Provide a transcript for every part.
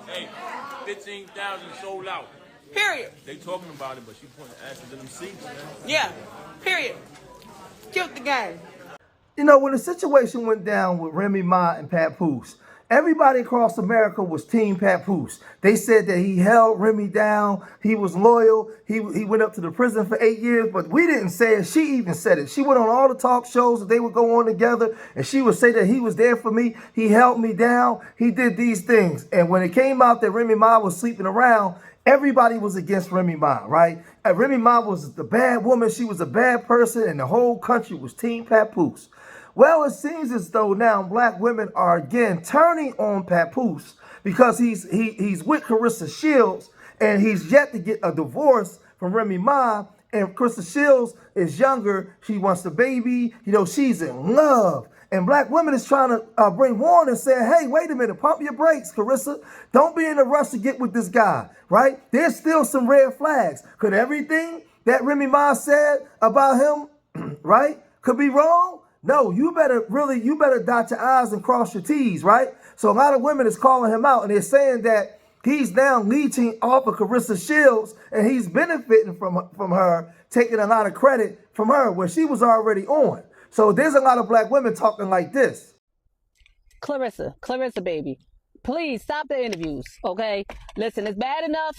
Hey, 15,000 sold out. Period. They talking about it, but she putting asses in them seats, man. Yeah. Period. Killed the game. You know, when the situation went down with Remy Ma and Papoose, everybody across America was Team Papoose. They said that he held Remy down. He was loyal. He went up to the prison for 8 years, but we didn't say it. She even said it. She went on all the talk shows that they would go on together, and she would say that he was there for me. He held me down. He did these things. And when it came out that Remy Ma was sleeping around, everybody was against Remy Ma, right? And Remy Ma was the bad woman. She was a bad person, and the whole country was Team Papoose. Well, it seems as though now black women are again turning on Papoose because he's with Claressa Shields, and he's yet to get a divorce from Remy Ma. And Claressa Shields is younger. She wants the baby. You know, she's in love. And black women is trying to bring warning and say, hey, wait a minute, pump your brakes, Claressa. Don't be in a rush to get with this guy, right? There's still some red flags. Could everything that Remy Ma said about him, right, could be wrong? No, you better dot your I's and cross your T's, right? So a lot of women is calling him out, and they're saying that he's now leeching off of Claressa Shields, and he's benefiting from her, taking a lot of credit from her where she was already on. So there's a lot of black women talking like this. Claressa, baby, please stop the interviews, okay? Listen, it's bad enough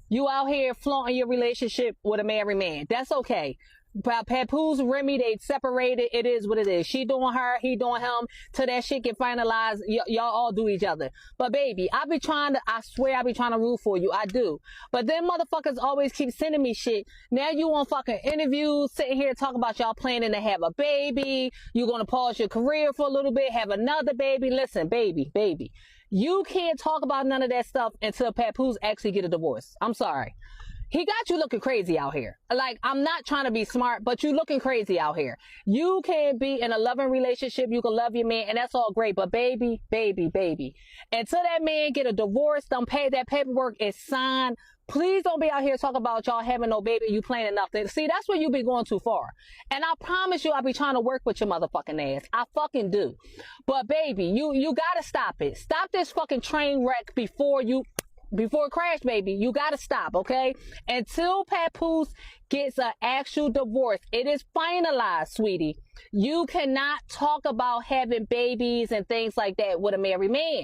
you out here flaunting your relationship with a married man. That's okay. Papoose and Remy, they separated. It is what it is. She doing her, he doing him. Till that shit get finalized, y'all all do each other. But baby, I swear I be trying to root for you. I do. But then motherfuckers always keep sending me shit. Now you on fucking interviews, sitting here talking about y'all planning to have a baby. You gonna pause your career for a little bit, have another baby. Listen, baby. You can't talk about none of that stuff until Papoose actually get a divorce. I'm sorry. He got you looking crazy out here. Like, I'm not trying to be smart, but you looking crazy out here. You can be in a loving relationship. You can love your man, and that's all great. But baby, until that man get a divorce, that paperwork is signed. Please don't be out here talking about y'all having no baby, you planning nothing. See, that's where you be going too far. And I promise you, I be trying to work with your motherfucking ass. I fucking do. But baby, you gotta stop it. Stop this fucking train wreck before it crash, baby. You gotta stop, okay? Until Papoose gets an actual divorce, it is finalized, sweetie. You cannot talk about having babies and things like that with a married man.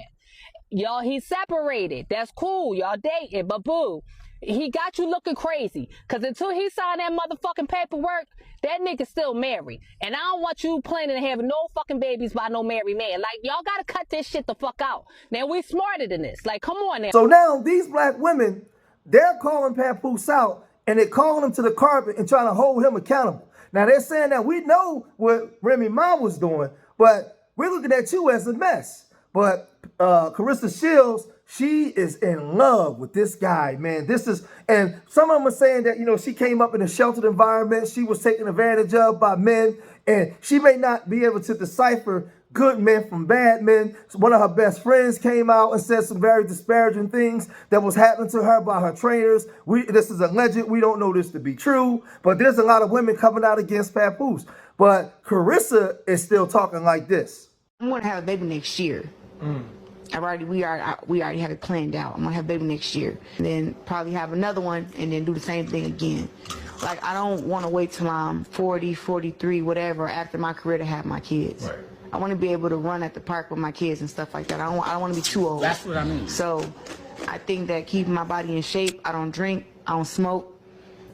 Y'all, he's separated. That's cool. Y'all dating, but boo, he got you looking crazy. Because until he signed that motherfucking paperwork, that nigga still married. And I don't want you planning to have no fucking babies by no married man. Like, y'all gotta cut this shit the fuck out. Now, we smarter than this. Like, come on now. So now these black women, they're calling Papoose out, and they're calling him to the carpet and trying to hold him accountable. Now, they're saying that we know what Remy Ma was doing, but we're looking at you as a mess. But Claressa Shields, she is in love with this guy, man. And some of them are saying that, you know, she came up in a sheltered environment. She was taken advantage of by men, and she may not be able to decipher good men from bad men. So one of her best friends came out and said some very disparaging things that was happening to her by her trainers. This is alleged. We don't know this to be true, but there's a lot of women coming out against Papoose. But Claressa is still talking like this. I'm gonna have a baby next year. We already have it planned out. I'm gonna have a baby next year, and then probably have another one, and then do the same thing again. Like, I don't want to wait till I'm 40, 43, whatever, after my career to have my kids. Right. I want to be able to run at the park with my kids and stuff like that. I don't want to be too old. That's what I mean. So I think that keeping my body in shape, I don't drink, I don't smoke.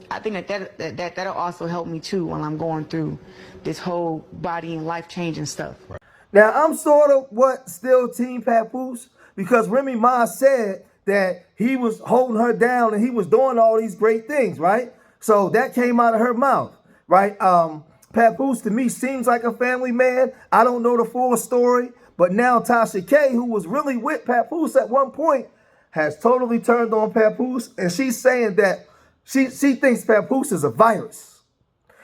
I think that'll also help me too while I'm going through this whole body and life changing stuff. Right. Now, I'm sort of still Team Papoose, because Remy Ma said that he was holding her down and he was doing all these great things, right? So that came out of her mouth, right? Papoose to me seems like a family man. I don't know the full story, but now Tasha K, who was really with Papoose at one point, has totally turned on Papoose, and she's saying that she thinks Papoose is a virus.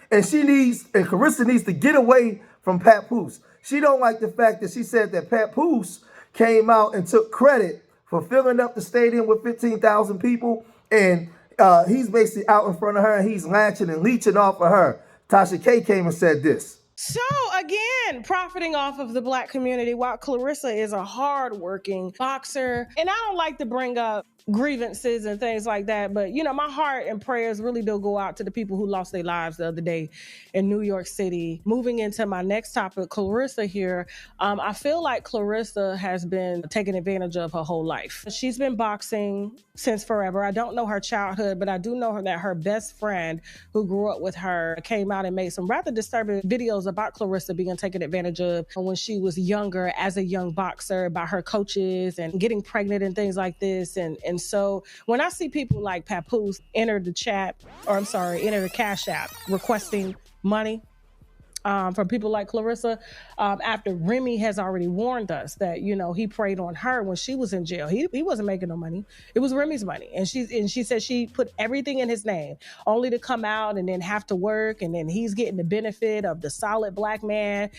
And Claressa needs to get away from Papoose. She don't like the fact that she said that Papoose came out and took credit for filling up the stadium with 15,000 people, and he's basically out in front of her, and he's latching and leeching off of her. Tasha K came and said this. So again, profiting off of the Black community, while Claressa is a hardworking boxer, and I don't like to bring up grievances and things like that, but you know, my heart and prayers really do go out to the people who lost their lives the other day in New York City. Moving into my next topic, Claressa here, I feel like Claressa has been taken advantage of her whole life. She's been boxing since forever. I don't know her childhood, but I do know that her best friend who grew up with her came out and made some rather disturbing videos about Claressa being taken advantage of when she was younger as a young boxer by her coaches and getting pregnant and things like this. And so when I see people like Papoose enter the Cash App requesting money from people like Claressa, after Remy has already warned us that, you know, he preyed on her when she was in jail. He wasn't making no money. It was Remy's money. And she said she put everything in his name only to come out and then have to work. And then he's getting the benefit of the solid Black man,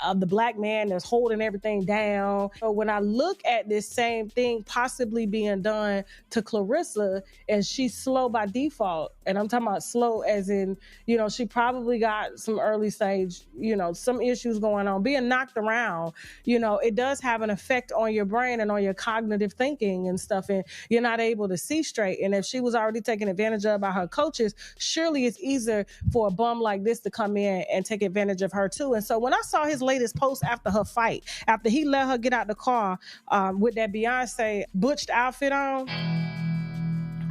of the Black man that's holding everything down. So when I look at this same thing possibly being done to Claressa, and she's slow by default, and I'm talking about slow as in, you know, she probably got some early stage, you know, some issues going on, being knocked around, you know, it does have an effect on your brain and on your cognitive thinking and stuff, and you're not able to see straight. And if she was already taken advantage of by her coaches, surely it's easier for a bum like this to come in and take advantage of her too. And so when I saw his latest post after her fight, after he let her get out the car with that Beyonce butched outfit on,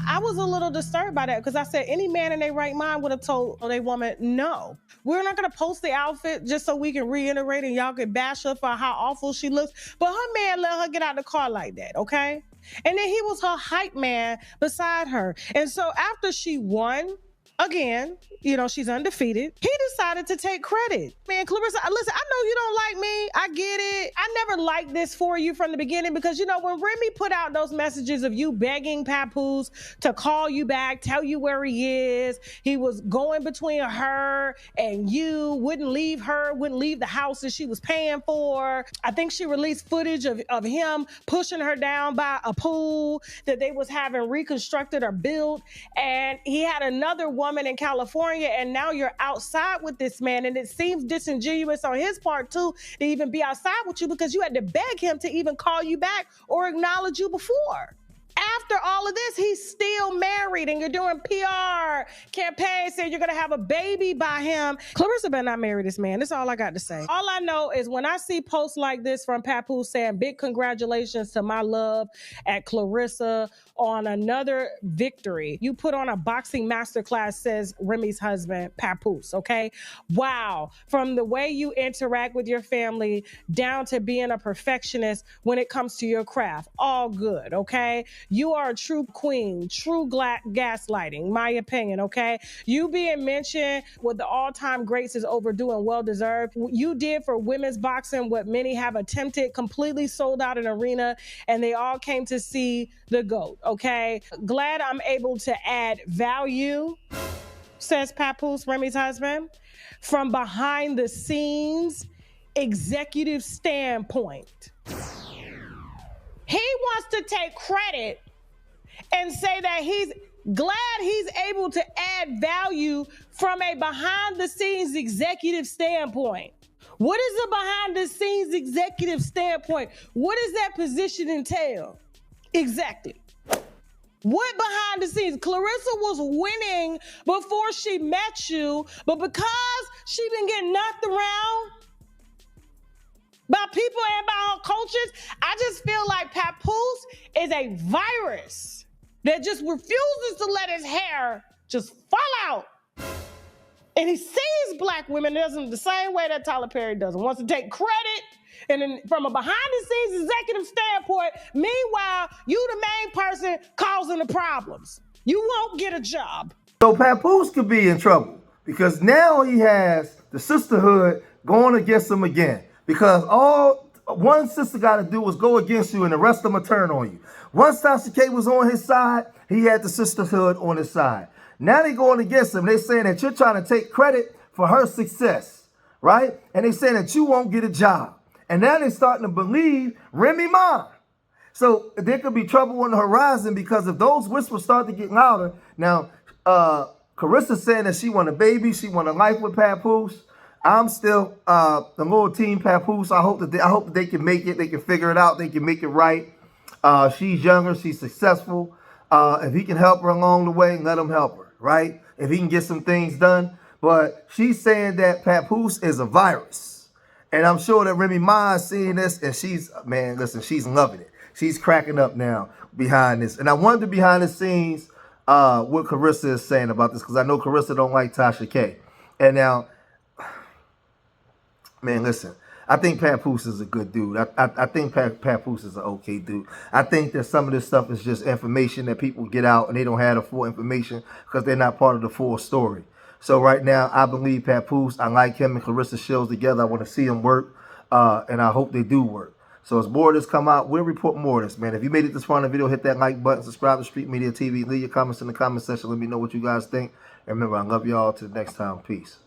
I was a little disturbed by that, because I said any man in their right mind would have told their woman, no, we're not going to post the outfit just so we can reiterate and y'all can bash her for how awful she looks. But her man let her get out the car like that, okay? And then he was her hype man beside her. And so after she won, again, you know, she's undefeated, he decided to take credit. Man, Claressa, listen, I know you don't like me. I get it. I never liked this for you from the beginning, because, you know, when Remy put out those messages of you begging Papoose to call you back, tell you where he is, he was going between her and you, wouldn't leave the house that she was paying for. I think she released footage of him pushing her down by a pool that they was having reconstructed or built. And he had another woman in California, and now you're outside with this man, and it seems disingenuous on his part too to even be outside with you, because you had to beg him to even call you back or acknowledge you before. After all of this, he's still married, and you're doing PR campaigns saying you're going to have a baby by him. Claressa better not marry this man. That's all I got to say. All I know is when I see posts like this from Papoose saying, big congratulations to my love at Claressa on another victory. You put on a boxing masterclass, says Remy's husband, Papoose, okay? Wow. From the way you interact with your family down to being a perfectionist when it comes to your craft, all good, okay? You are a true queen, true gaslighting, my opinion, okay? You being mentioned with the all-time greats is overdue and well-deserved. You did for women's boxing what many have attempted, completely sold out an arena, and they all came to see the GOAT, okay? Glad I'm able to add value, says Papoose, Remy's husband, from behind the scenes executive standpoint. He wants to take credit and say that he's glad he's able to add value from a behind-the-scenes executive standpoint. What is a behind-the-scenes executive standpoint? What does that position entail? Exactly. What behind the scenes? Claressa was winning before she met you, but because she been getting knocked around by people and by her coaches, I just feel like Papoose is a virus that just refuses to let his hair just fall out. And he sees Black women the same way that Tyler Perry does. Wants to take credit, and then from a behind-the-scenes executive standpoint, meanwhile, you the main person causing the problems. You won't get a job. So Papoose could be in trouble, because now he has the Sisterhood going against him again. Because all one sister got to do was go against you, and the rest of them will turn on you. Once Tasha K was on his side, he had the Sisterhood on his side. Now they're going against him. They're saying that you're trying to take credit for her success, right? And they're saying that you won't get a job. And now they're starting to believe Remy Ma. So there could be trouble on the horizon, because if those whispers start to get louder, now Claressa saying that she want a baby, she want a life with Papoose. I'm still the little team Papoose. I hope that they can make it. They can figure it out. They can make it right. She's younger. She's successful. If he can help her along the way, let him help her, right? If he can get some things done. But she's saying that Papoose is a virus. And I'm sure that Remy Ma is seeing this, and she's, man, listen, she's loving it. She's cracking up now behind this. And I wonder behind the scenes what Claressa is saying about this, because I know Claressa don't like Tasha K. And now, man, listen, I think Papoose is a good dude. I think Papoose is an okay dude. I think that some of this stuff is just information that people get out and they don't have the full information because they're not part of the full story. So right now, I believe Papoose. I like him and Claressa shows together. I want to see them work, and I hope they do work. So as more of this come out, we'll report more of this, man. If you made it this far in the video, hit that like button, subscribe to Street Media TV, leave your comments in the comment section. Let me know what you guys think. And remember, I love y'all. Till the next time. Peace.